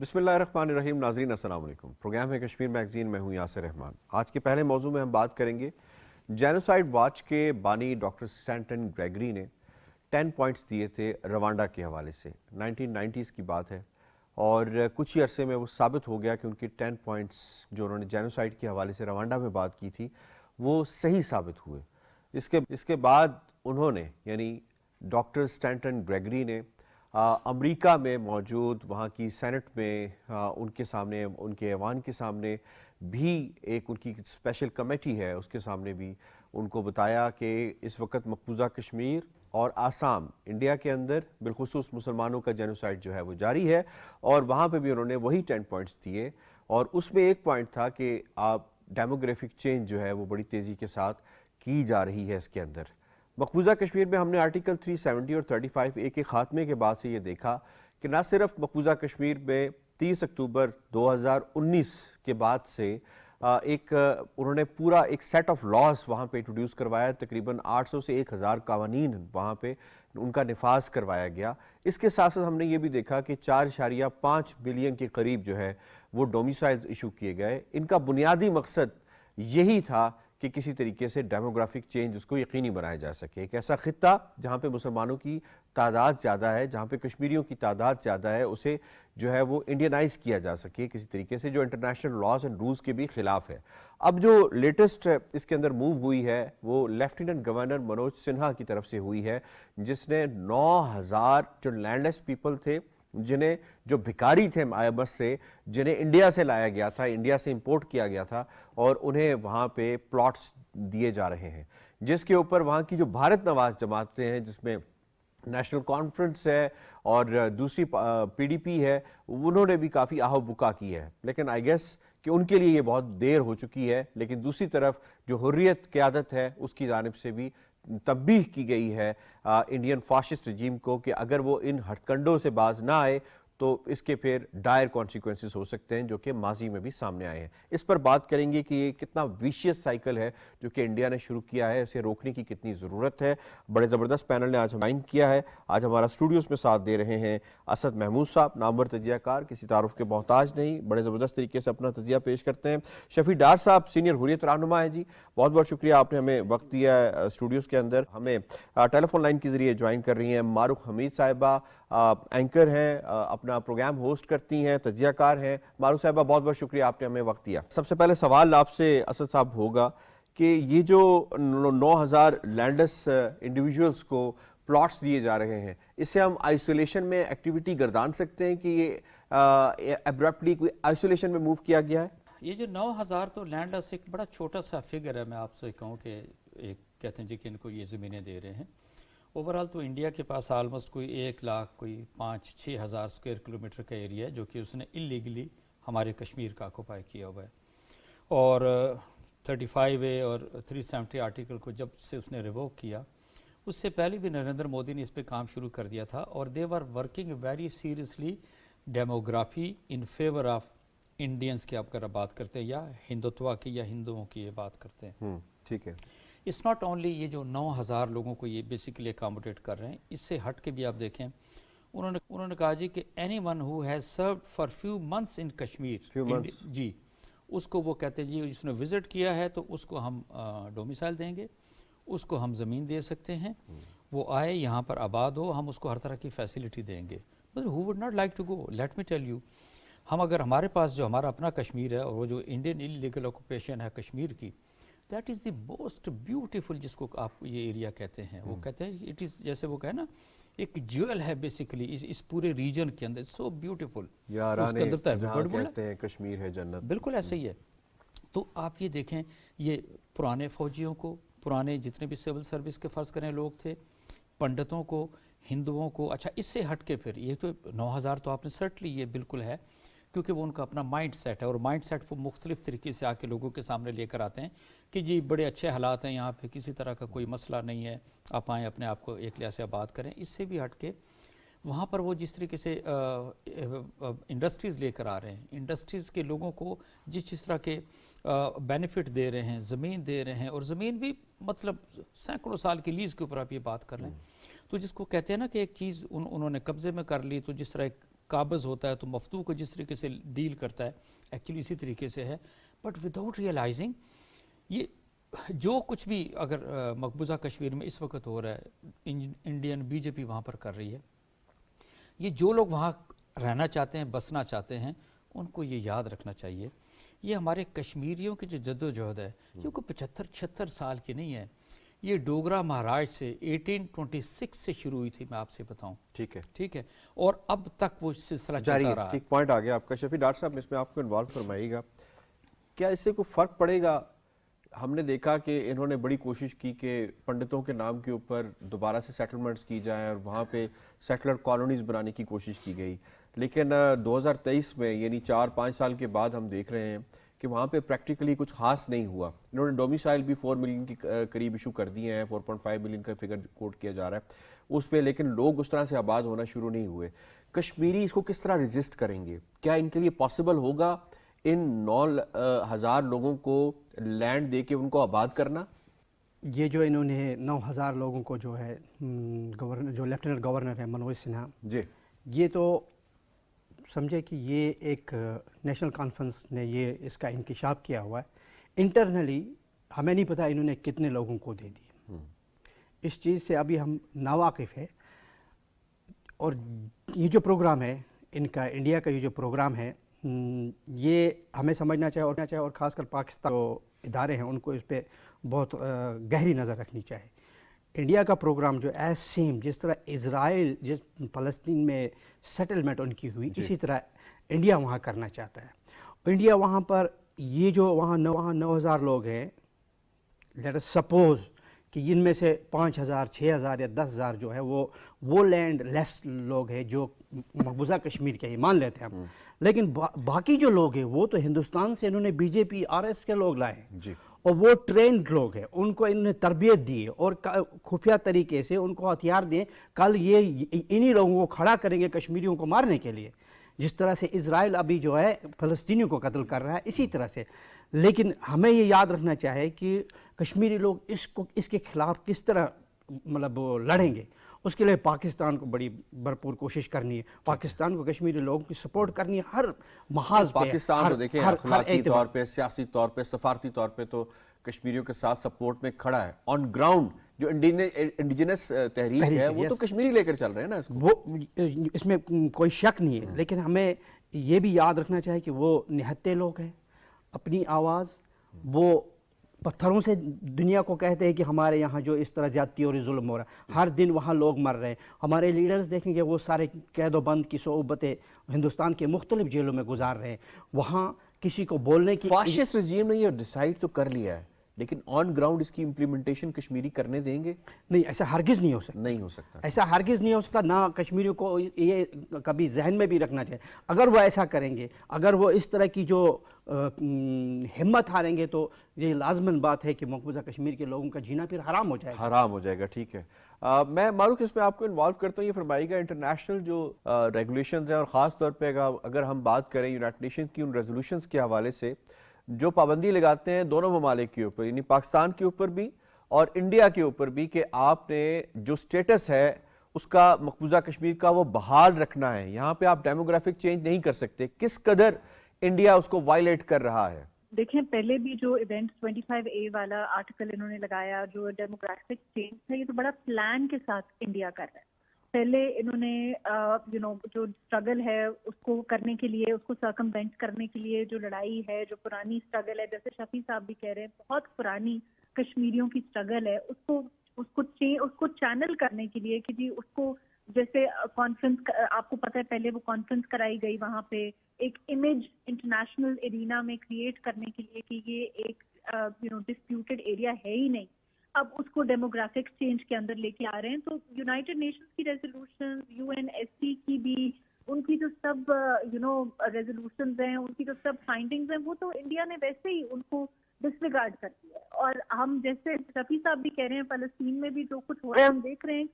بسم اللہ الرحمن الرحیم. ناظرین السلام علیکم. پروگرام ہے کشمیر میگزین. میں ہوں یاسر رحمان. آج کے پہلے موضوع میں ہم بات کریں گے جینوسائیڈ واچ کے بانی ڈاکٹر اسٹینٹن گریگری نے 10 پوائنٹس دیے تھے روانڈا کے حوالے سے. 1990s کی بات ہے اور کچھ ہی عرصے میں وہ ثابت ہو گیا کہ ان کے 10 پوائنٹس جو انہوں نے جینوسائیڈ کے حوالے سے روانڈا میں بات کی تھی وہ صحیح ثابت ہوئے. اس کے بعد انہوں نے یعنی ڈاکٹر اسٹینٹن گریگری نے امریکہ میں موجود وہاں کی سینٹ میں ان کے سامنے، ان کے ایوان کے سامنے بھی ایک ان کی اسپیشل کمیٹی ہے، اس کے سامنے بھی ان کو بتایا کہ اس وقت مقبوضہ کشمیر اور آسام انڈیا کے اندر بالخصوص مسلمانوں کا جینوسائیڈ جو ہے وہ جاری ہے. اور وہاں پہ بھی انہوں نے وہی 10 پوائنٹس دیے اور اس میں ایک پوائنٹ تھا کہ ڈیموگرافک چینج جو ہے وہ بڑی تیزی کے ساتھ کی جا رہی ہے اس کے اندر. مقبوضہ کشمیر میں ہم نے آرٹیکل 370 اور 35A کے خاتمے کے بعد سے یہ دیکھا کہ نہ صرف مقبوضہ کشمیر میں 30 اکتوبر 2019 کے بعد سے انہوں نے پورا ایک سیٹ آف لاز وہاں پہ انٹروڈیوس کروایا. تقریباً 800 سے 1000 قوانین وہاں پہ ان کا نفاذ کروایا گیا. اس کے ساتھ ساتھ ہم نے یہ بھی دیکھا کہ 4.5 ملین کے قریب جو ہے وہ ڈومیسائلز ایشو کیے گئے. ان کا بنیادی مقصد یہی تھا کہ کسی طریقے سے ڈیموگرافک چینج اس کو یقینی بنایا جا سکے. ایک ایسا خطہ جہاں پہ مسلمانوں کی تعداد زیادہ ہے، جہاں پہ کشمیریوں کی تعداد زیادہ ہے، اسے جو ہے وہ انڈینائز کیا جا سکے کسی طریقے سے، جو انٹرنیشنل لاز اینڈ رولز کے بھی خلاف ہے. اب جو لیٹسٹ اس کے اندر موو ہوئی ہے وہ لیفٹیننٹ گورنر منوج سنہا کی طرف سے ہوئی ہے، جس نے 9000 جو لینڈ لیس پیپل تھے، جنہیں جو بھکاری تھے IMF سے، جنہیں انڈیا سے لایا گیا تھا، انڈیا سے امپورٹ کیا گیا تھا، اور انہیں وہاں پہ پلاٹس دیے جا رہے ہیں، جس کے اوپر وہاں کی جو بھارت نواز جماعتیں ہیں، جس میں نیشنل کانفرنس ہے اور دوسری PDP ہے، انہوں نے بھی کافی آہو بکا کی ہے. لیکن آئی گیس کہ ان کے لیے یہ بہت دیر ہو چکی ہے. لیکن دوسری طرف جو حریت قیادت ہے اس کی جانب سے بھی تنبیہ کی گئی ہے انڈین فاشسٹ رجیم کو کہ اگر وہ ان ہتھ کنڈوں سے باز نہ آئے تو اس کے پھر ڈائر کانسیکوینسز ہو سکتے ہیں، جو کہ ماضی میں بھی سامنے آئے ہیں. اس پر بات کریں گے کہ یہ کتنا ویشیس سائیکل ہے جو کہ انڈیا نے شروع کیا ہے، اسے روکنے کی کتنی ضرورت ہے. بڑے زبردست پینل نے آج ہمائن کیا ہے. آج ہمارا اسٹوڈیوز میں ساتھ دے رہے ہیں اسد محمود صاحب، نامور تجزیہ کار، کسی تعارف کے محتاج نہیں، بڑے زبردست طریقے سے اپنا تجزیہ پیش کرتے ہیں. شفیع ڈار صاحب سینئر حریت رہنما ہے. جی بہت بہت شکریہ، آپ نے ہمیں وقت دیا ہے اسٹوڈیوز کے اندر. ہمیں ٹیلی فون لائن کے ذریعے جوائن کر رہی ہیں معروف حمید صاحبہ، اینکر ہیں، اپنا پروگرام ہوسٹ کرتی ہیں، تجزیہ کار ہیں. معروف صاحبہ بہت بہت شکریہ، آپ نے ہمیں وقت دیا. سب سے پہلے سوال آپ سے اسد صاحب ہوگا کہ یہ جو 9000 لینڈس انڈیویجولز کو پلاٹس دیے جا رہے ہیں، اس سے ہم آئسولیشن میں ایکٹیویٹی گردان سکتے ہیں کہ یہ ایبرپٹلی کوئی آئسولیشن میں موو کیا گیا ہے؟ یہ جو 9000 تو لینڈ لیس ایک بڑا چھوٹا سا فگر ہے. میں آپ سے کہوں کہ ایک کہتے ہیں جی کہ ان کو یہ زمینیں دے رہے ہیں. اوورال تو انڈیا کے پاس آلموسٹ کوئی 1 لاکھ کوئی 5-6 ہزار اسکوائر کلومیٹر کا ایریا ہے جو کہ اس نے اللیگلی ہمارے کشمیر کا آکوپائی کیا ہوا ہے. اور 35A اور 370 آرٹیکل کو جب سے اس نے ریووک کیا، اس سے پہلے بھی نریندر مودی نے اس پہ کام شروع کر دیا تھا. اور they were working very seriously demography in favour of Indians کی. آپ اگر بات کرتے ہیں یا ہندوتوا کی یا ہندوؤں کی یہ بات کرتے ہیں، ٹھیک ہے. اٹس ناٹ اونلی یہ جو 9000 لوگوں کو یہ بیسیکلی اکاموڈیٹ کر رہے ہیں. اس سے ہٹ کے بھی آپ دیکھیں انہوں نے کہا جی کہ anyone who has served for few months in Kashmir, جی اس کو وہ کہتے ہیں جی جس نے وزٹ کیا ہے تو اس کو ہم ڈومیسائل دیں گے، اس کو ہم زمین دے سکتے ہیں، وہ آئے یہاں پر آباد ہو، ہم اس کو ہر طرح کی فیسلٹی دیں گے. Who would not like to go? Let me tell you, ہم اگر ہمارے پاس جو ہمارا اپنا کشمیر ہے اور وہ جو انڈین انلیگل آکوپیشن ہے کشمیر کی، that is the most beautiful, جس کو آپ یہ ایریا کہتے ہیں، وہ کہتے ہیں اٹ از جیسے وہ کہے نا ایک جیول ہے بیسیکلی اس پورے ریجن کے اندر، سو بیوٹیفل. کہتے ہیں کشمیر ہے جنت، بالکل ایسے ہی ہے. تو آپ یہ دیکھیں، یہ پرانے فوجیوں کو، پرانے جتنے بھی سول سروس کے فرض کریں لوگ تھے، پنڈتوں کو، ہندوؤں کو. اچھا اس سے ہٹ کے پھر یہ تو 9000 تو آپ نے سرٹلی یہ بالکل ہے، کیونکہ وہ ان کا اپنا مائنڈ سیٹ ہے، اور مائنڈ سیٹ وہ مختلف طریقے سے آ کے لوگوں کے سامنے لے کر آتے ہیں کہ جی بڑے اچھے حالات ہیں یہاں پہ، کسی طرح کا کوئی مسئلہ نہیں ہے، آپ آئیں اپنے آپ کو ایک لحاظ سے آباد کریں. اس سے بھی ہٹ کے وہاں پر وہ جس طریقے سے انڈسٹریز لے کر آ رہے ہیں، انڈسٹریز کے لوگوں کو جس طرح کے بینیفٹ دے رہے ہیں، زمین دے رہے ہیں، اور زمین بھی مطلب سینکڑوں سال کی لیز کے اوپر آپ یہ بات کر لیں. تو جس کو کہتے ہیں نا کہ ایک چیز انہوں نے قبضے میں کر لی، تو جس طرح ایک قابض ہوتا ہے تو مفتوح کو جس طریقے سے ڈیل کرتا ہے ایکچولی اسی طریقے سے ہے. بٹ وداؤٹ ریئلائزنگ یہ جو کچھ بھی اگر مقبوضہ کشمیر میں اس وقت ہو رہا ہے, انڈین بی جے پی وہاں پر کر رہی ہے, یہ جو لوگ وہاں رہنا چاہتے ہیں, بسنا چاہتے ہیں, ان کو یہ یاد رکھنا چاہیے یہ ہمارے کشمیریوں کی جو جد و جہد ہے یہ کوئی 75-76 سال کی نہیں ہے. یہ ڈوگرا مہاراج سے 1826 سے شروع ہوئی تھی, میں آپ سے بتاؤں. ٹھیک ہے, ٹھیک ہے, اور اب تک وہ سلسلہ جاری چلتا ہے. رہا ہے. ٹھیک پوائنٹ آ گیا آپ کا. شفیع ڈاکٹر صاحب اس میں آپ کو انوالو فرمائیے گا, کیا اس سے کوئی فرق پڑے گا؟ ہم نے دیکھا کہ انہوں نے بڑی کوشش کی کہ پنڈتوں کے نام کے اوپر دوبارہ سے سیٹلمنٹس کی جائیں اور وہاں پہ سیٹلر کالونیز بنانے کی کوشش کی گئی, لیکن 2023 میں یعنی 4-5 سال کے بعد ہم دیکھ رہے ہیں کہ وہاں پہ پریکٹیکلی کچھ خاص نہیں ہوا. انہوں نے ڈومیسائل بھی 4 ملین کی قریب ایشو کر دیے ہیں, 4.5 ملین کا فگر کوٹ کیا جا رہا ہے اس پہ, لیکن لوگ اس طرح سے آباد ہونا شروع نہیں ہوئے. کشمیری اس کو کس طرح ریزسٹ کریں گے؟ کیا ان کے لیے پاسبل ہوگا ان 9,000 لوگوں کو لینڈ دے کے ان کو آباد کرنا؟ یہ جو انہوں نے 9,000 لوگوں کو جو ہے گورنر جو لیفٹیننٹ گورنر ہے منوج سنہا, جی, یہ تو سمجھے کہ یہ ایک نیشنل کانفرنس نے یہ اس کا انکشاف کیا ہوا ہے. انٹرنلی ہمیں نہیں پتہ انہوں نے کتنے لوگوں کو دے دی, اس چیز سے ابھی ہم ناواقف ہے. اور یہ جو پروگرام ہے ان کا, انڈیا کا یہ جو پروگرام ہے, یہ ہمیں سمجھنا چاہیے اور خاص کر پاکستان جو ادارے ہیں ان کو اس پہ بہت گہری نظر رکھنی چاہیے. انڈیا کا پروگرام جو ایز سیم جس طرح اسرائیل جس فلسطین میں سیٹلمنٹ ان کی ہوئی, اسی طرح انڈیا وہاں کرنا چاہتا ہے. انڈیا وہاں پر یہ جو وہاں 9,000 لوگ ہیں, لیٹ اس سپوز کہ ان میں سے 5,000, 6,000 یا 10,000 جو ہے وہ لینڈ لیس لوگ ہیں جو مقبوضہ کشمیر کے ہی مان لیتے ہیں ہم, لیکن باقی جو لوگ ہیں وہ تو ہندوستان سے انہوں نے بی جے پی RS کے لوگ لائے ہیں, جی, اور وہ ٹرینڈ لوگ ہیں, ان کو انہوں نے تربیت دی اور خفیہ طریقے سے ان کو ہتھیار دیں, کل یہ انہی لوگوں کو کھڑا کریں گے کشمیریوں کو مارنے کے لیے, جس طرح سے اسرائیل ابھی جو ہے فلسطینیوں کو قتل کر رہا ہے اسی طرح سے. لیکن ہمیں یہ یاد رکھنا چاہیے کہ کشمیری لوگ اس کے خلاف کس طرح مطلب لڑیں گے. اس کے لیے پاکستان کو بڑی بھرپور کوشش کرنی ہے, پاکستان کو کشمیری لوگوں کی سپورٹ کرنی ہے ہر محاذ پہ. پاکستان تو دیکھیں اخلاقی طور پہ, سیاسی طور پہ, سفارتی طور پہ تو کشمیریوں کے ساتھ سپورٹ میں کھڑا ہے. آن گراؤنڈ جو انڈیجنس تحریک ہے وہ تو کشمیری لے کر چل رہے ہیں نا اس کو, وہ اس میں کوئی شک نہیں ہے. لیکن ہمیں یہ بھی یاد رکھنا چاہیے کہ وہ نہتے لوگ ہیں, اپنی آواز وہ پتھروں سے دنیا کو کہتے ہیں کہ ہمارے یہاں جو اس طرح زیادتی اور ظلم ہو رہا ہے, ہر دن وہاں لوگ مر رہے ہیں. ہمارے لیڈرز دیکھیں گے وہ سارے قید و بند کی صعوبتیں ہندوستان کے مختلف جیلوں میں گزار رہے ہیں. وہاں کسی کو بولنے کی فاشسٹ رجیم نے یہ ڈیسائیڈ تو کر لیا ہے, لیکن آن گراؤنڈ اس کی امپلیمنٹیشن کشمیری کرنے دیں گے؟ نہیں, ایسا ہرگز نہیں ہو سکتا. نہیں ہو سکتا, ایسا ہرگز نہیں ہو سکتا. نہ کشمیریوں کو یہ کبھی ذہن میں بھی رکھنا چاہیے. اگر وہ ایسا کریں گے, اگر وہ اس طرح کی جو ہمت ہاریں گے, تو یہ لازماً بات ہے کہ مقبوضہ کشمیر کے لوگوں کا جینا پھر حرام ہو جائے گا. حرام ہو جائے گا. ٹھیک ہے, میں معروف اس میں آپ کو انوالو کرتا ہوں. یہ فرمائیے گا انٹرنیشنل جو ریگولیشنز ہیں, اور خاص طور پہ اگر ہم بات کریں یونائٹڈ نیشنز کی ان ریزولوشنز کے حوالے سے جو پابندی لگاتے ہیں دونوں ممالک کے اوپر, یعنی پاکستان کے اوپر بھی اور انڈیا کے اوپر بھی, کہ آپ نے جو سٹیٹس ہے اس کا مقبوضہ کشمیر کا وہ بحال رکھنا ہے, یہاں پہ آپ ڈیموگرافک چینج نہیں کر سکتے. کس قدر انڈیا اس کو وائلیٹ کر رہا ہے؟ دیکھیں, پہلے بھی جو ایونٹ 25A والا آرٹیکل انہوں نے لگایا جو ڈیموگرافک چینج تھا, یہ تو بڑا پلان کے ساتھ انڈیا کر رہا ہے. پہلے انہوں نے جو اسٹرگل ہے اس کو کرنے کے لیے, اس کو سرکموینٹ کرنے کے لیے جو لڑائی ہے, جو پرانی اسٹرگل ہے, جیسے شفیع صاحب بھی کہہ رہے ہیں بہت پرانی کشمیریوں کی اسٹرگل ہے, اس کو چینل کرنے کے لیے کہ جی اس کو جیسے کانفرنس, آپ کو پتہ ہے پہلے وہ کانفرنس کرائی گئی وہاں پہ ایک امیج انٹرنیشنل ایرینا میں کریٹ کرنے کے لیے کہ یہ ایک ڈسپیوٹڈ ایریا ہے ہی نہیں. اب اس کو ڈیموگرافک چینج کے اندر لے کے آ رہے ہیں. تو یونائٹڈ نیشنز کی ریزولوشن, UNSC کی بھی, ان کی جو سب ریزولوشنز ہیں, ان کی جو سب فائنڈنگز ہیں, وہ تو انڈیا نے ویسے ہی ان کو ڈسریگارڈ کر دیا ہے. اور ہم جیسے شفیع صاحب بھی کہہ رہے ہیں, فلسطین میں بھی جو کچھ ہو رہا ہے ہم دیکھ رہے ہیں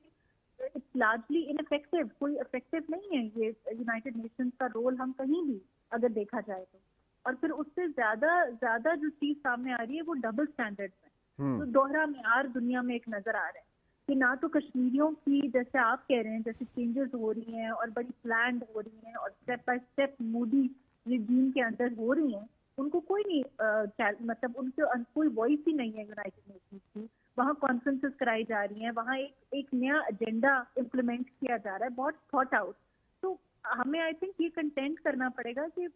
کہ اٹس لارجلی ان افیکٹو, کوئی افیکٹو نہیں ہے یہ یونائٹڈ نیشنز کا رول ہم کہیں بھی اگر دیکھا جائے تو. اور پھر اس سے زیادہ جو چیز سامنے آ رہی ہے وہ ڈبل اسٹینڈرڈ ہے, تو دوہرا معیار دنیا میں ایک نظر آ رہا ہے. کہ نہ تو کشمیریوں کی جیسے آپ کہہ رہے ہیں جیسے چینجز ہو رہی ہیں اور بڑی پلانڈ ہو رہی ہیں اور اسٹیپ بائی اسٹیپ مودی رجیم کے اندر ہو رہی ہیں, ان کو کوئی نہیں مطلب ان کے کوئی وائس ہی نہیں ہے یونائٹڈ نیشنز کی. وہاں کانفرنسز کرائی جا رہی ہیں, وہاں ایک نیا ایجنڈا امپلیمنٹ کیا جا رہا ہے, بہت تھاٹ آؤٹ. تو ہمیں آئی تھنک یہ کنٹینٹ کرنا پڑے گا کہ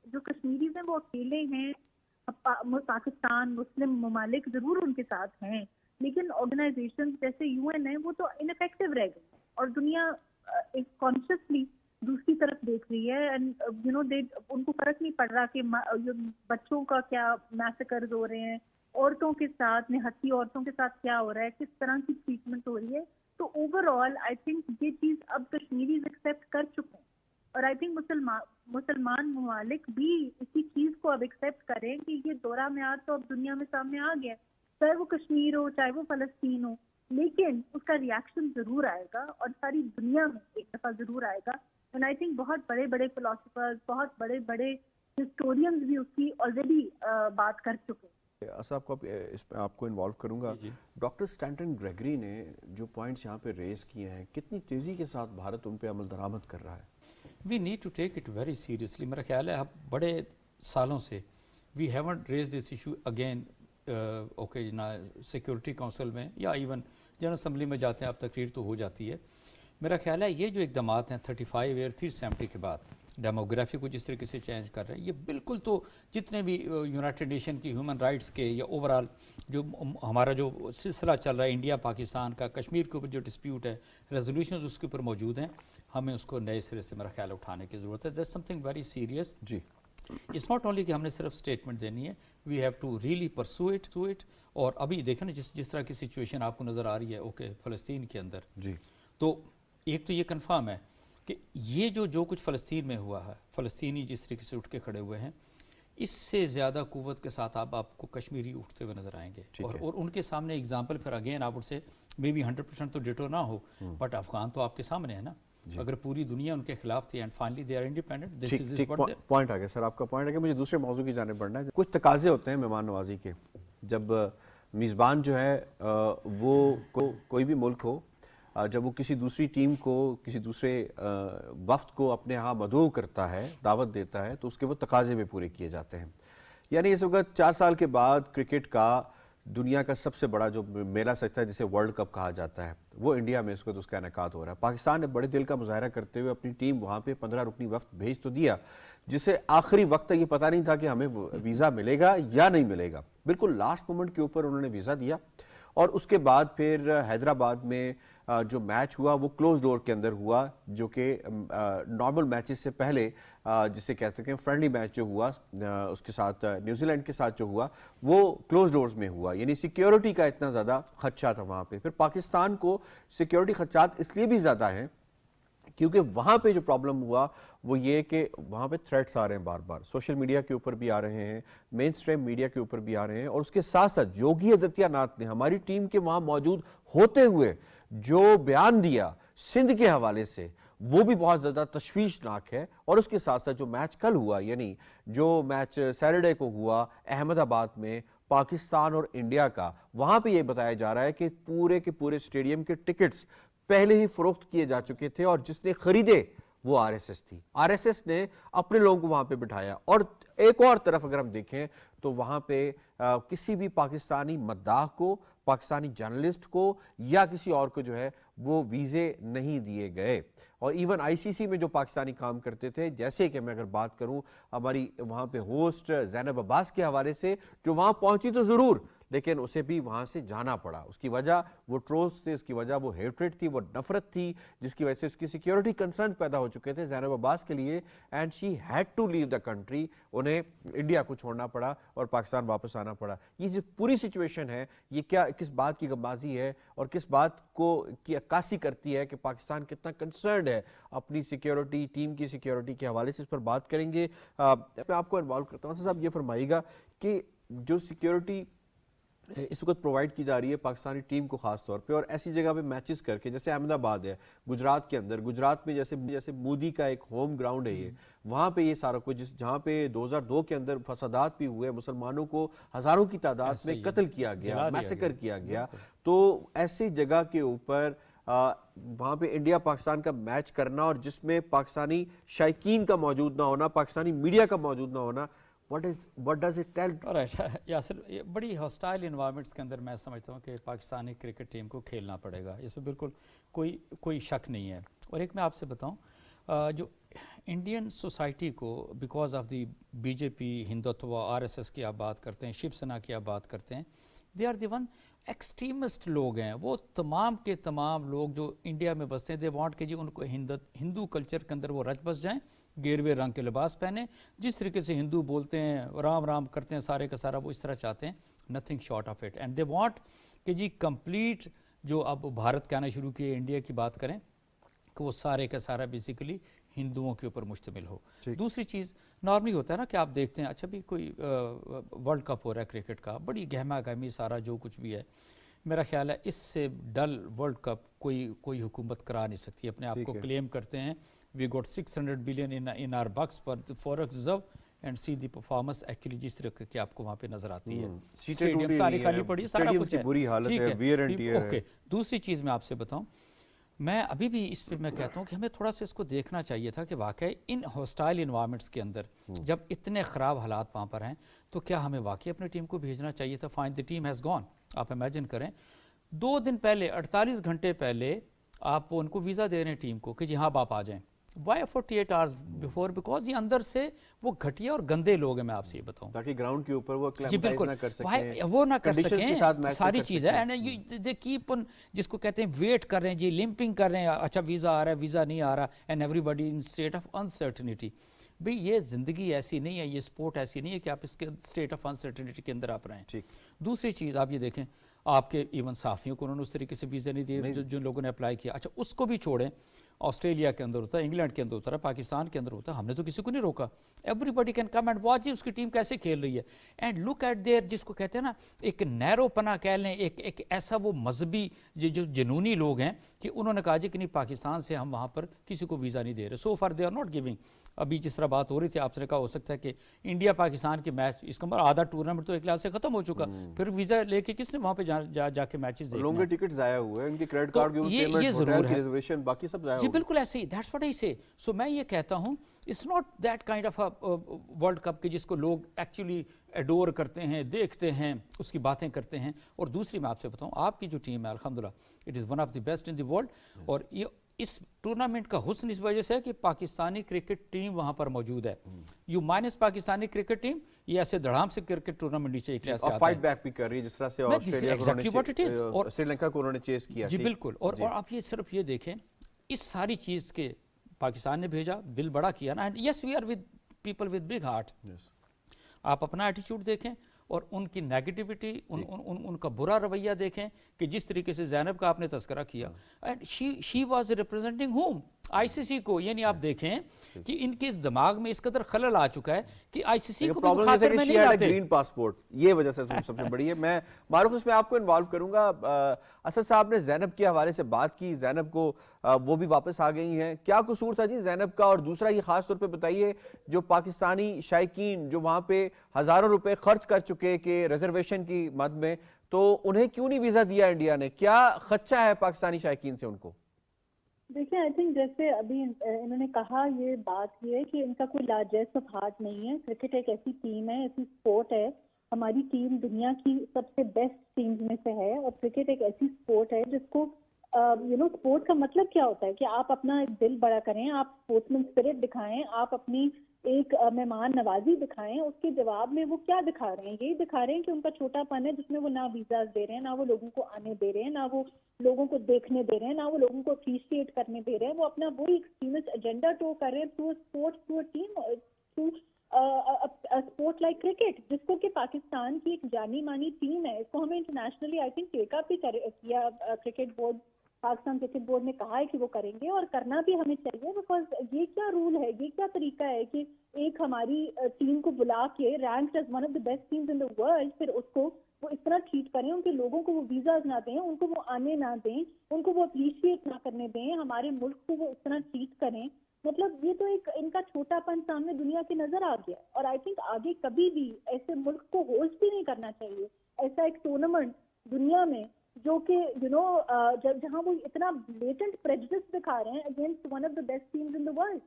جو کشمیریز ہیں وہ اکیلے ہیں, پاکستان مسلم ممالک ضرور ان کے ساتھ ہیں, لیکن آرگنائزیشن جیسے یو این ہے وہ تو انفیکٹو رہ گئی اور دنیا ایک کانشیسلی دوسری طرف دیکھ رہی ہے. اینڈ یو نو ان کو فرق نہیں پڑ رہا کہ بچوں کا کیا میسیکرز ہو رہے ہیں, عورتوں کے ساتھ نہتی عورتوں کے ساتھ کیا ہو رہا ہے, کس طرح کی ٹریٹمنٹ ہو رہی ہے. تو اوور آل آئی تھنک یہ چیز اب کشمیریز ایکسیپٹ کر چکے ہیں, اور آئی تھنک مسلمان ممالک بھی اسی چیز کو اب ایکسیپٹ کریں کہ یہ دورہ میعاد تو اب دنیا میں سامنے آ گیا, چاہے وہ کشمیر ہو چاہے وہ فلسطین ہو, لیکن اس کا ریئیکشن ضرور آئے گا اور ساری دنیا میں ایک دفعہ ضرور آئے گا. اینڈ آئی تھنک بہت بڑے بڑے فلاسفرز, بہت بڑے بڑے ہسٹورینز بھی اس کی آلریڈی بات کر چکے ہیں. صاحب کو اس پہ آپ کو انوالو کروں گا. ڈاکٹر اسٹینٹن گریگری نے جو پوائنٹس یہاں پہ ریز کیے ہیں, کتنی تیزی کے ساتھ بھارت ان پہ عمل درآمد کر رہا ہے؟ We need to take it very seriously. میرا خیال ہے اب بڑے سالوں سے we haven't raised this issue again. Okay نا, سیکورٹی کونسل میں یا ایون جنرل اسمبلی میں جاتے ہیں اب تقریر تو ہو جاتی ہے. میرا خیال ہے یہ جو اقدامات ہیں 35 ایئر 370 کے بعد ڈیموگرافی کو جس طریقے سے چینج کر رہے ہیں, یہ بالکل تو جتنے بھی یونائٹڈ نیشن کی ہیومن رائٹس کے یا اوور آل جو ہمارا جو سلسلہ چل رہا ہے انڈیا پاکستان کا, کشمیر کے اوپر جو ڈسپیوٹ ہے, ریزولوشنز اس کے اوپر موجود ہیں, ہمیں اس کو نئے سرے سے میرا خیال اٹھانے کی ضرورت ہے. That's something very serious. جی, اٹس ناٹ اونلی کہ ہم نے صرف اسٹیٹمنٹ دینی ہے, we have to really pursue it. اور ابھی دیکھیں نا جس طرح کی سچویشن آپ کو نظر آ رہی ہے اوکے فلسطین کے اندر, جی, تو ایک تو یہ کنفرم ہے کہ یہ جو کچھ فلسطین میں ہوا ہے, فلسطینی جس طریقے سے اٹھ کے کھڑے ہوئے ہیں, اس سے زیادہ قوت کے ساتھ آپ کو کشمیری اٹھتے ہوئے نظر آئیں گے. اور ان کے سامنے اگزامپل پھر اگین آپ سے مے بی 100% تو ڈیٹو نہ ہو, بٹ افغان تو آپ کے سامنے ہے نا. اگر پوری دنیا ان کے خلاف تھی and finally they are independent. Point آ گیا سر, آپ کا پوائنٹ آ گیا. مجھے دوسرے موضوع کی جانب بڑھنا ہے. کچھ تقاضے ہوتے ہیں مہمان نوازی کے, جب میزبان جو ہے وہ کوئی بھی ملک ہو, جب وہ کسی دوسری ٹیم کو, کسی دوسرے وفد کو اپنے ہاں مدعو کرتا ہے, دعوت دیتا ہے, تو اس کے وہ تقاضے بھی پورے کیے جاتے ہیں. یعنی اس وقت 4 سال کے بعد کرکٹ کا دنیا کا سب سے بڑا جو میلہ سجتا ہے جسے ورلڈ کپ کہا جاتا ہے, وہ انڈیا میں اس وقت اس کا انعقاد ہو رہا ہے. پاکستان نے بڑے دل کا مظاہرہ کرتے ہوئے اپنی ٹیم وہاں پہ 15 رکنی وفد بھیج تو دیا, جسے آخری وقت تک یہ پتہ نہیں تھا کہ ہمیں ویزا ملے گا یا نہیں ملے گا. بالکل لاسٹ مومنٹ کے اوپر انہوں نے ویزا دیا, اور اس کے بعد پھر حیدرآباد میں جو میچ ہوا وہ کلوز ڈور کے اندر ہوا, جو کہ نارمل میچز سے پہلے جسے کہتے ہیں فرینڈلی میچ جو ہوا اس کے ساتھ نیوزی لینڈ کے ساتھ جو ہوا وہ کلوز ڈورز میں ہوا. یعنی سیکیورٹی کا اتنا زیادہ خدشہ تھا وہاں پہ. پھر پاکستان کو سیکیورٹی خدشات اس لیے بھی زیادہ ہیں کیونکہ وہاں پہ جو پرابلم ہوا وہ یہ کہ وہاں پہ تھریٹس آ رہے ہیں بار بار, سوشل میڈیا کے اوپر بھی آ رہے ہیں, مین سٹریم میڈیا کے اوپر بھی آ رہے ہیں, اور اس کے ساتھ ساتھ یوگی آدتیہ ناتھ نے ہماری ٹیم کے وہاں موجود ہوتے ہوئے جو بیان دیا سندھ کے حوالے سے, وہ بھی بہت زیادہ تشویشناک ہے. اور اس کے ساتھ ساتھ جو میچ کل ہوا, یعنی جو میچ سیٹرڈے کو ہوا احمد آباد میں پاکستان اور انڈیا کا, وہاں پہ یہ بتایا جا رہا ہے کہ پورے کے پورے اسٹیڈیم کے ٹکٹس پہلے ہی فروخت کیے جا چکے تھے, اور جس نے خریدے وہ آر ایس ایس تھی. آر ایس ایس نے اپنے لوگوں کو وہاں پہ بٹھایا. اور ایک اور طرف اگر ہم دیکھیں تو وہاں پہ کسی بھی پاکستانی مداح کو, پاکستانی جرنلسٹ کو یا کسی اور کو جو ہے وہ ویزے نہیں دیے گئے. اور ایون آئی سی سی میں جو پاکستانی کام کرتے تھے, جیسے کہ میں اگر بات کروں ہماری وہاں پہ ہوسٹ زینب عباس کے حوالے سے, جو وہاں پہنچی تو ضرور لیکن اسے بھی وہاں سے جانا پڑا. اس کی وجہ وہ ٹرولز تھے, اس کی وجہ وہ ہیٹریٹ تھی, وہ نفرت تھی, جس کی وجہ سے اس کی سیکیورٹی کنسرن پیدا ہو چکے تھے زینب عباس کے لیے, and she had to leave the country. انہیں انڈیا کو چھوڑنا پڑا اور پاکستان واپس آنا پڑا. یہ جو پوری سچویشن ہے یہ کیا کس بات کی غمازی ہے اور کس بات کو کی عکاسی کرتی ہے کہ پاکستان کتنا کنسرنڈ ہے اپنی سیکیورٹی, ٹیم کی سیکیورٹی کے حوالے سے, اس پر بات کریں گے. میں آپ کو انوالو کرتا ہوں. صاحب یہ فرمائیے گا کہ جو سیکیورٹی اس وقت پرووائڈ کی جا رہی ہے پاکستانی ٹیم کو خاص طور پہ، اور ایسی جگہ پہ میچز کر کے، جیسے احمد آباد ہے گجرات کے اندر، گجرات میں جیسے مودی کا ایک ہوم گراؤنڈ ہے یہ، وہاں پہ یہ سارا کچھ، جہاں پہ 2002 کے اندر فسادات بھی ہوئے، مسلمانوں کو ہزاروں کی تعداد میں قتل کیا گیا، میسیکر کیا گیا، تو ایسی جگہ کے اوپر وہاں پہ انڈیا پاکستان کا میچ کرنا، اور جس میں پاکستانی شائقین کا موجود نہ ہونا، پاکستانی میڈیا کا موجود نہ ہونا، what does it tell؟ Yasir, بڑی ہاسٹائل انوائرمنٹس کے اندر میں سمجھتا ہوں کہ پاکستانی کرکٹ ٹیم کو کھیلنا پڑے گا، اس میں بالکل کوئی شک نہیں ہے۔ اور ایک میں آپ سے بتاؤں، جو انڈین سوسائٹی کو because of the B J P, Hindutva, R S S کی آپ بات کرتے ہیں، شیو سینا کی آپ بات کرتے ہیں، they are the one extremist لوگ ہیں، وہ تمام کے تمام لوگ جو انڈیا میں بستے ہیں، دے وانٹ کہ جی ان کو ہندو کلچر کے اندر وہ رچ بس جائیں، گیروے رنگ کے لباس پہنیں، جس طریقے سے ہندو بولتے ہیں، رام رام کرتے ہیں، سارے کا سارا وہ اس طرح چاہتے ہیں، nothing short of it, and they want کہ جی کمپلیٹ جو اب بھارت کے آنا شروع کیے، انڈیا کی بات کریں، کہ وہ سارے کا سارا بیسیکلی ہندوؤں کے اوپر مشتمل ہو۔ دوسری چیز نارملی ہوتا ہے نا کہ آپ دیکھتے ہیں، اچھا بھی کوئی ورلڈ کپ ہو رہا ہے کرکٹ کا، بڑی گہما گہمی سارا جو کچھ بھی ہے، میرا خیال ہے اس سے ڈل ورلڈ کپ کوئی حکومت کرا نہیں سکتی۔ اپنے آپ کو کلیم کرتے ہیں we got 600 billion in our books forex reserve and see the performance actually جس طرح کی آپ کو وہاں پہ نظر آتی ہے، اسٹیڈیم ساری خالی پڑی، سارا کچھ ہے۔ اوکے، دوسری چیز میں آپ سے بتاؤں، میں ابھی بھی اس پہ میں کہتا ہوں کہ ہمیں تھوڑا سا اس کو دیکھنا چاہیے تھا کہ واقعی ان ہاسٹائل انوائرمنٹس کے اندر جب اتنے خراب حالات وہاں پر ہیں، تو کیا ہمیں واقعی اپنی ٹیم کو بھیجنا چاہیے تھا؟ Fine the team has gone, آپ امیجن کریں 2 دن پہلے، 48 گھنٹے پہلے آپ وہ ان کو ویزا دے رہے ہیں ٹیم کو کہ جی ہاں آپ آ جائیں، وائی 48 آورز بیفور؟ بیکاز یہ اندر سے وہ گھٹیا اور گندے لوگ ہیں، میں آپ سے یہ بتاؤں، تاکہ گراؤنڈ کے اوپر وہ جی بالکل نہ کر سکیں، وہ نہ کر کنڈیشنز کے ساتھ سکیں، میچ ساری چیز ہے، اینڈ دے کیپ ان، جس کو کہتے ہیں ویٹ کر رہے ہیں، جی لمپنگ کر رہے ہیں، اچھا ویزا آ رہا ہے، ویزا نہیں آ رہا، and everybody in state of uncertainty. بھئی یہ زندگی ایسی نہیں ہے، یہ سپورٹ ایسی نہیں ہے کہ آپ اس کے اسٹیٹ آف انسرٹنٹی کے اندر آپ رہیں۔ دوسری چیز آپ یہ دیکھیں، آپ کے ایون صحافیوں کو انہوں نے اس طریقے سے ویزا نہیں دیے جو لوگوں نے اپلائی کیا، اچھا اس کو بھی چھوڑیں، آسٹریلیا کے اندر ہوتا ہے، انگلینڈ کے اندر ہوتا ہے، پاکستان کے اندر ہوتا ہے، ہم نے تو کسی کو نہیں روکا، everybody can come and watch اس کی ٹیم کیسے کھیل رہی ہے، اینڈ لک ایٹ دیئر، جس کو کہتے ہیں نا ایک نیرو پنا کہہ لیں، ایک ایسا وہ مذہبی جو جنونی لوگ ہیں کہ انہوں نے کہا جی کہ نہیں پاکستان سے ہم وہاں پر کسی کو ویزا نہیں دے رہے، so far they are not giving. ابھی جس طرح بات ہو رہی تھی، آپ نے کہا ہو سکتا ہے کہ انڈیا پاکستان کے میچ، اس کا آدھا ٹورنامنٹ تو ایک لحاظ سے ختم ہو چکا، پھر ویزا لے کے کس نے وہاں پہ جا کے میچز دیکھنا، لوگوں کے ٹکٹ ضائع ہوئے، ان کی کریڈٹ کارڈ کی پیمنٹ، ہوٹل کی ریزرویشن، باقی سب ضائع ہو جی گئے۔ بالکل ایسے ہی، دیٹس واٹ آئی سے۔ سو میں یہ کہتا ہوں it's not that kind of world cup کہ جس کو لوگ ایکچولی ایڈور کرتے ہیں، دیکھتے ہیں، اس کی باتیں کرتے ہیں۔ اور دوسری میں آپ سے بتاؤں، آپ کی جو ٹیم ہے الحمدللہ it is one of the best in the world, اور یہ اس ٹورنامنٹ کا حسن اس وجہ سے ہے کہ پاکستانی کرکٹ ٹیم وہاں پر موجود ہے، you minus Pakistani cricket team, یہ ایسے دھڑام سے کرکٹ ٹورنامنٹ نیچے ایک لحاظ سے اور آتا فائٹ ہے، بیک بھی کر رہی ہے، جس طرح سے سری لنکا کو انہوں نے چیز کیا۔ جی بالکل، اور آپ یہ صرف یہ دیکھیں، اس ساری چیز کے پاکستان نے بھیجا، دل بڑا کیا نا، yes we are with people with big heart, آپ اپنا ایٹیچیوڈ دیکھیں اور ان کی نیگیٹیوٹی، ان کا برا رویہ دیکھیں کہ جس طریقے سے زینب کا آپ نے تذکرہ کیا، and she was representing home, I C C کو، یعنی آپ دیکھیں کہ ان کے دماغ میں اس قدر خلل آ چکا ہے کہ آئی سی سی کو بھی خاطر میں نہیں لاتے۔ گرین پاسپورٹ، یہ وجہ سے سب سے بڑی ہے۔ میں معروف اس میں آپ کو انوالو کروں گا۔ اسد صاحب نے زینب کے حوالے سے بات کی، زینب کو وہ بھی واپس آ گئی ہیں، کیا قصور تھا جی زینب کا؟ اور دوسرا یہ خاص طور پہ بتائیے، جو پاکستانی شائقین جو وہاں پہ ہزاروں روپے خرچ کر چکے کہ ریزرویشن کی مد میں، تو انہیں کیوں نہیں ویزا دیا انڈیا نے؟ کیا خدشہ ہے پاکستانی شائقین سے ان کو؟ دیکھیں آئی تھنک جیسے ابھی انہوں نے کہا، یہ بات یہ ہے کہ ان کا کوئی لارجسٹ آف ہارٹ نہیں ہے۔ کرکٹ ایک ایسی ٹیم ہے، ایسی سپورٹ ہے، ہماری ٹیم دنیا کی سب سے بیسٹ ٹیمز میں سے ہے، اور کرکٹ ایک ایسی سپورٹ ہے جس کو سپورٹ کا مطلب کیا ہوتا ہے کہ آپ اپنا ایک دل بڑا کریں، آپ اسپورٹس مین اسپرٹ دکھائیں، آپ اپنی ایک مہمان نوازی دکھائیں۔ اس کے جواب میں وہ کیا دکھا رہے ہیں؟ یہی دکھا رہے ہیں کہ ان کا چھوٹا پن ہے، جس میں وہ نہ ویزاز دے رہے ہیں، نہ وہ لوگوں کو آنے دے رہے ہیں، نہ وہ لوگوں کو دیکھنے دے رہے ہیں، نہ وہ لوگوں کو اپریشیٹ کرنے دے رہے ہیں۔ وہ اپنا وہی ایکسٹریمسٹ ایجنڈا ٹو کر رہے ہیں through sports, through a team, through sport like cricket, جس کو کہ پاکستان کی ایک جانی مانی ٹیم ہے۔ اس کو ہمیں انٹرنیشنلی آئی تھنک ٹیک اپ بھی کیا، cricket board, Pakistan cricket board نے کہا ہے کہ وہ کریں گے، اور کرنا بھی ہمیں چاہیے، بیکاز یہ کیا رول ہے، یہ کیا طریقہ ہے کہ ایک ہماری ٹیم کو بلا کے ranked as one of the best teams in the world, پھر اس کو وہ اس طرح طرح ٹریٹ کریں, ان کے لوگوں کو وہ ویزاز نہ دیں, ان کو وہ آنے نہ دیں, ان کو وہ اپریشیٹ نہ کرنے دیں, ہمارے ملک کو وہ اس طرح ٹریٹ کریں. مطلب یہ تو ایک ان کا چھوٹا پن سامنے دنیا کی نظر آ گیا. اور آئی تھنک آگے کبھی بھی ایسے ملک کو ہوسٹ بھی نہیں کرنا چاہیے ایسا ایک ٹورنامنٹ دنیا میں, جو کہ جہاں وہ اتنا بلیٹنٹ پریجڈس دکھا رہے ہیں against one of the best teams in the world.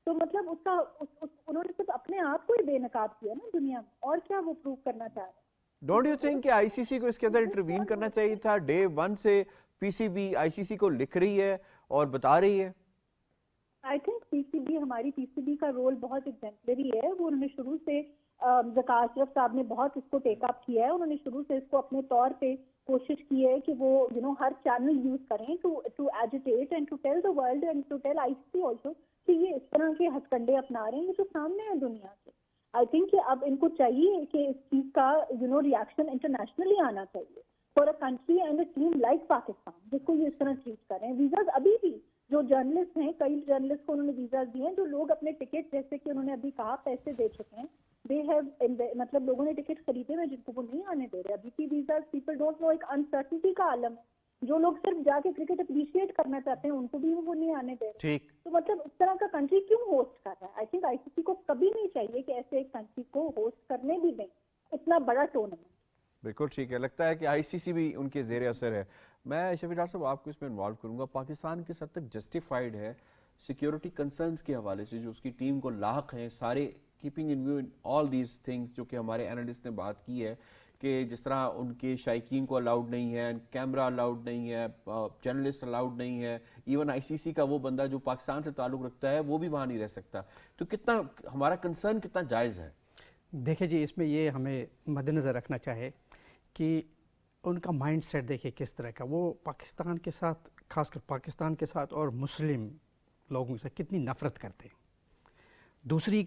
تو مطلب اس کا انہوں نے صرف اپنے آپ کو ہی بے نقاب کیا نا دنیا میں, اور کیا وہ پروو کرنا چاہ رہے ہیں. ڈونٹ یو تھنک کہ آئی سی سی کو اس کے اندر انٹروین کرنا چاہیے تھا؟ ڈے ون سے پی سی بی آئی سی سی کو لکھ رہی ہے اور بتا رہی ہے. I think P C B, ہماری پی سی بی کا رول بہت ایگزمپلری ہے. وہ انہوں نے شروع سے ذکا اشرف صاحب نے بہت اس کو ٹیک اپ کیا ہے. انہوں نے شروع سے اس کو اپنے طور پہ کوشش کی ہے کہ وہ ہر چینل یوز کریں to agitate and to tell the world and to tell I C C also کہ یہ اس طرح کے ہتھ کنڈے اپنا رہے ہیں یہ جو سامنے ہیں دنیا کے. آئی تھنک کہ اب ان کو چاہیے کہ اس چیز کا ریئیکشن انٹرنیشنلی آنا چاہیے for a country and a team like Pakistan, جس کو یہ اس طرح ٹریٹ کر رہے ہیں. ویزاز ابھی بھی جو جرنلسٹ ہیں, کئی جرنلسٹ کو انہوں نے ویزاز دیے ہیں, جو لوگ اپنے ٹکٹ جیسے کہ انہوں نے ابھی کہا پیسے دے چکے ہیں, دے ہیو مطلب لوگوں نے ٹکٹ خریدے ہوئے جن کو وہ نہیں آنے دے رہے ابھی بھی ویزاز. پیپل ڈونٹ نو, ایک انسرٹنٹی کا عالم ہے. جو لوگ صرف جا کے کرکٹ اپریشیٹ کرنا چاہتے ہیں ان کو بھی وہ نہیں آنے دے رہے. ٹھیک, تو مطلب اس طرح کا کنٹری کیوں ہوسٹ کر رہا ہے؟ I think I C C کو کبھی نہیں چاہیے کہ ایسے ایک کنٹری کو ہوسٹ کرنے بھی دیں اتنا بڑا ٹورنامنٹ. بالکل ٹھیک ہے. لگتا ہے کہ آئی سی سی بھی ان کے زیر اثر ہے. میں شفیع ڈاکٹر صاحب آپ کو اس میں انوالو کروں گا. پاکستان کس حد تک جسٹیفائڈ ہے سیکیورٹی کنسرنس کے حوالے سے جو اس کی ٹیم کو لاحق ہیں سارے, keeping in view all these things جو کہ ہمارے اینالسٹ نے بات کی ہے کہ جس طرح ان کے شائقین کو الاؤڈ نہیں ہے, کیمرہ الاؤڈ نہیں ہے, جرنلسٹ الاؤڈ نہیں ہے, ایون آئی سی سی کا وہ بندہ جو پاکستان سے تعلق رکھتا ہے وہ بھی وہاں نہیں رہ سکتا. تو کتنا ہمارا کنسرن کتنا جائز ہے؟ دیکھیں جی, اس میں یہ ہمیں مد نظر رکھنا چاہے کہ ان کا مائنڈ سیٹ دیکھیں کس طرح کا. وہ پاکستان کے ساتھ, خاص کر پاکستان کے ساتھ اور مسلم لوگوں سے کتنی نفرت کرتے ہیں. دوسری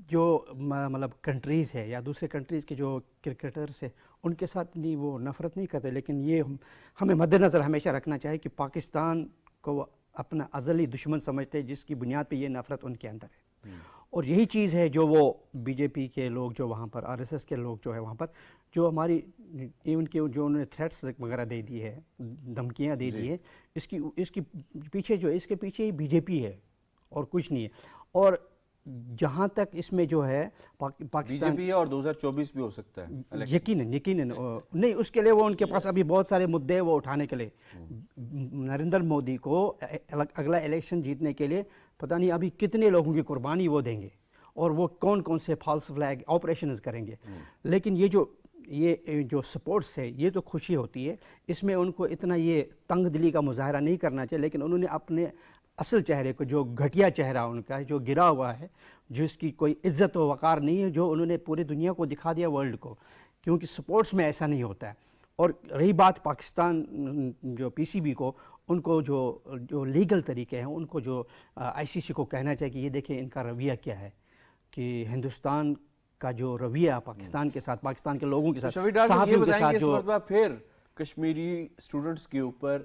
جو مطلب کنٹریز ہے یا دوسرے کنٹریز کے جو کرکٹرز ہیں ان کے ساتھ نہیں وہ نفرت نہیں کرتے, لیکن یہ ہمیں مد نظر ہمیشہ رکھنا چاہیے کہ پاکستان کو اپنا ازلی دشمن سمجھتے ہیں جس کی بنیاد پہ یہ نفرت ان کے اندر ہے. اور یہی چیز ہے جو وہ بی جے پی کے لوگ جو وہاں پر, آر ایس ایس کے لوگ جو ہے وہاں پر, جو ہماری ایون کے جو انہوں نے تھریٹس وغیرہ دے دی ہے, دھمکیاں دے دی ہیں, اس کے پیچھے جو اس کے پیچھے بی جے پی ہے اور کچھ نہیں ہے. اور جہاں تک اس میں جو ہے پاکستان بی جے پی اور 2024 بھی ہو سکتا ہے یقیناً نہیں, اس کے لیے وہ ان کے پاس ابھی بہت سارے مدعے وہ اٹھانے کے لیے. نریندر مودی کو اگلا الیکشن جیتنے کے لیے پتہ نہیں ابھی کتنے لوگوں کی قربانی وہ دیں گے اور وہ کون کون سے فالس فلیگ آپریشنز کریں گے. لیکن یہ جو سپورٹس ہے یہ تو خوشی ہوتی ہے, اس میں ان کو اتنا یہ تنگ دلی کا مظاہرہ نہیں کرنا چاہیے. لیکن انہوں نے اپنے اصل چہرے کو, جو گھٹیا چہرہ ان کا ہے, جو گرا ہوا ہے, جس کی کوئی عزت و وقار نہیں ہے, جو انہوں نے پوری دنیا کو دکھا دیا ورلڈ کو, کیونکہ سپورٹس میں ایسا نہیں ہوتا ہے. اور رہی بات پاکستان جو پی سی بی کو, ان کو جو لیگل طریقے ہیں ان کو جو آئی سی سی کو کہنا چاہیے کہ یہ دیکھیں ان کا رویہ کیا ہے, کہ ہندوستان کا جو رویہ پاکستان کے ساتھ, پاکستان کے لوگوں کے ساتھ, صحافیوں کے ساتھ جو پھر کشمیری اسٹوڈنٹس کے اوپر,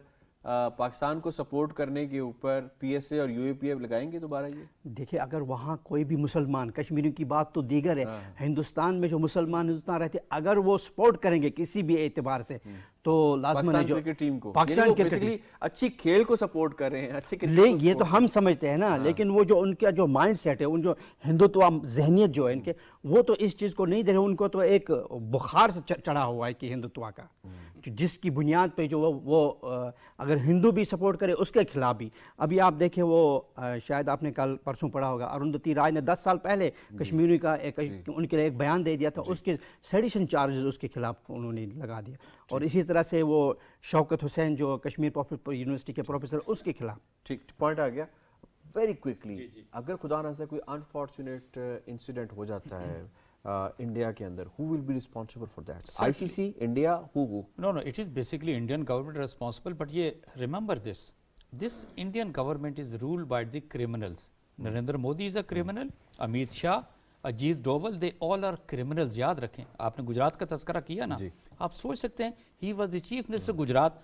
پاکستان کو سپورٹ کرنے کے اوپر پی ایس اے اور یو اے پی ایف لگائیں گے دوبارہ. یہ دیکھیں اگر وہاں کوئی بھی مسلمان, کشمیریوں کی بات تو دیگر ہے, ہندوستان میں جو مسلمان ہندوستان رہتے اگر وہ سپورٹ کریں گے کسی بھی اعتبار سے تو لازماً ہے جو کرکٹ ٹیم کو, پاکستان بیسیکلی اچھی کھیل کو سپورٹ کر رہے ہیں, اچھے یہ تو ہم سمجھتے ہیں نا, لیکن وہ جو ان کا جو مائنڈ سیٹ ہے, ان جو ہندوتوا ذہنیت جو ہے ان کے, وہ تو اس چیز کو نہیں دے رہے. ان کو تو ایک بخار سے چڑھا ہوا ہے کہ ہندوتوا کا, جس کی بنیاد پہ جو وہ اگر ہندو بھی سپورٹ کرے اس کے خلاف بھی. ابھی آپ دیکھیں وہ شاید آپ نے کل پرسوں پڑھا ہوگا, اروندھتی رائے نے 10 سال پہلے کشمیری کا ان کے لیے ایک بیان دے دیا تھا, اس کے سیڈیشن چارجز اس کے خلاف انہوں نے لگا دیا. اور اسی طرح سے وہ شوکت حسین جو کشمیر یونیورسٹی کے پروفیسر, اس کے خلاف. ٹھیک پوائنٹ آ گیا. ویری کوئکلی, اگر خدا نہ کوئی انفارچونیٹ انسیڈنٹ ہو جاتا ہے انڈیا کے اندر, who will be responsible for that? ICC, India, who? No, it is basically Indian government responsible, but remember this Indian government is ruled by the criminals. Narendra Modi is a criminal, Amit Shah, Ajit Doval, they all are criminals. یاد رکھیں, آپ نے گجرات کا تذکرہ کیا نا, آپ سوچ سکتے ہیں he was the chief minister Gujarat,